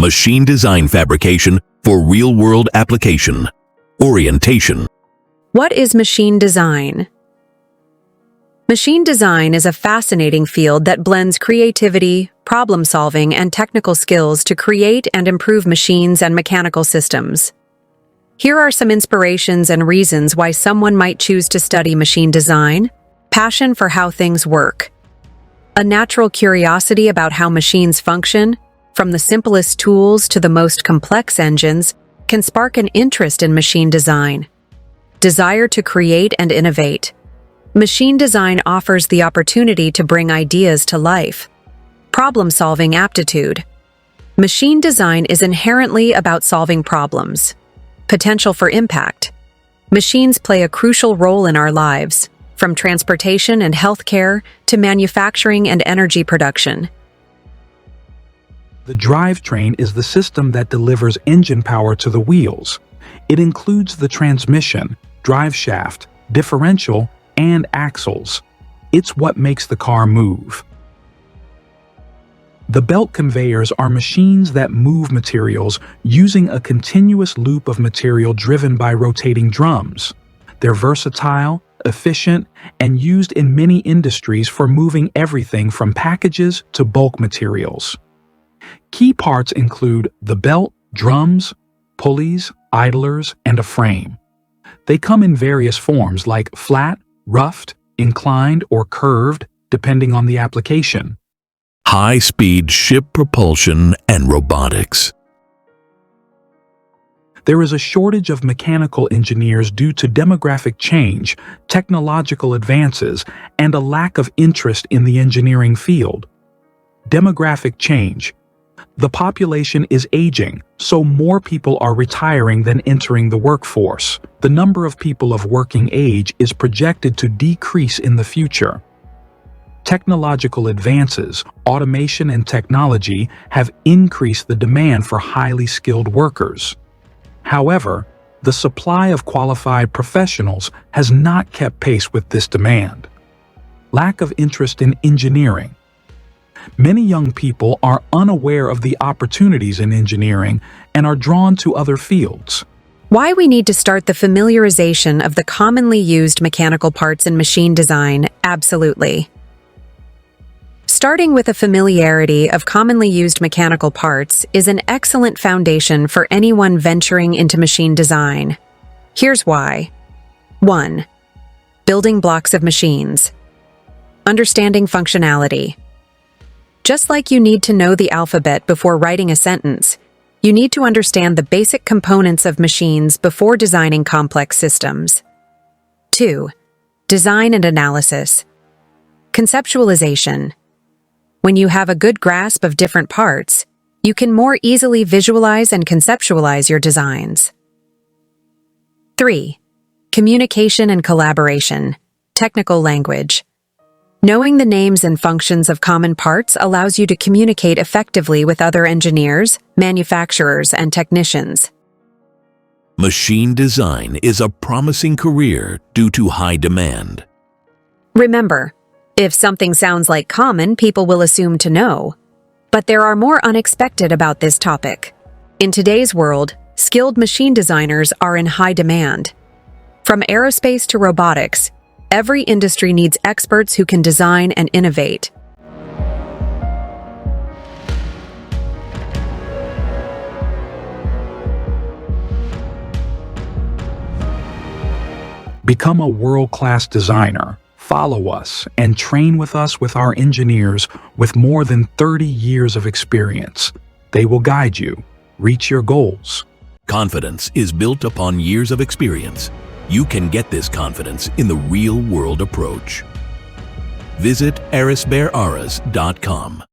Machine design fabrication for real-world application. Orientation. What is machine design? Machine design is a fascinating field that blends creativity, problem-solving, and technical skills to create and improve machines and mechanical systems. Here are some inspirations and reasons why someone might choose to study machine design. Passion for how things work. A natural curiosity about how machines function, from the simplest tools to the most complex engines, can spark an interest in machine design. Desire to create and innovate. Machine design offers the opportunity to bring ideas to life. Problem-solving aptitude. Machine design is inherently about solving problems. Potential for impact. Machines play a crucial role in our lives, from transportation and healthcare to manufacturing and energy production. The drivetrain is the system that delivers engine power to the wheels. It includes the transmission, drive shaft, differential, and axles. It's what makes the car move. The belt conveyors are machines that move materials using a continuous loop of material driven by rotating drums. They're versatile, efficient, and used in many industries for moving everything from packages to bulk materials. Key parts include the belt, drums, pulleys, idlers, and a frame. They come in various forms like flat, roughed, inclined, or curved, depending on the application. High-speed ship propulsion and robotics. There is a shortage of mechanical engineers due to demographic change, technological advances, and a lack of interest in the engineering field. Demographic change. The population is aging, so more people are retiring than entering the workforce. The number of people of working age is projected to decrease in the future. Technological advances, automation, and technology have increased the demand for highly skilled workers. However, the supply of qualified professionals has not kept pace with this demand. Lack of interest in engineering. Many young people are unaware of the opportunities in engineering and are drawn to other fields. Why we need to start the familiarization of the commonly used mechanical parts in machine design? Absolutely. Starting with a familiarity of commonly used mechanical parts is an excellent foundation for anyone venturing into machine design. Here's why. 1. Building blocks of machines. Understanding functionality. Just like you need to know the alphabet before writing a sentence, you need to understand the basic components of machines before designing complex systems. 2. Design and analysis. Conceptualization. When you have a good grasp of different parts, you can more easily visualize and conceptualize your designs. 3. Communication and collaboration. Technical language. Knowing the names and functions of common parts allows you to communicate effectively with other engineers, manufacturers, and technicians. Machine design is a promising career due to high demand. Remember, if something sounds like common, people will assume to know. But there are more unexpected about this topic. In today's world, skilled machine designers are in high demand. From aerospace to robotics, every industry needs experts who can design and innovate. Become a world-class designer. Follow us and train with us with our engineers with more than 30 years of experience. They will guide you. Reach your goals. Confidence is built upon years of experience. You can get this confidence in the real-world approach. Visit arisbeararas.com.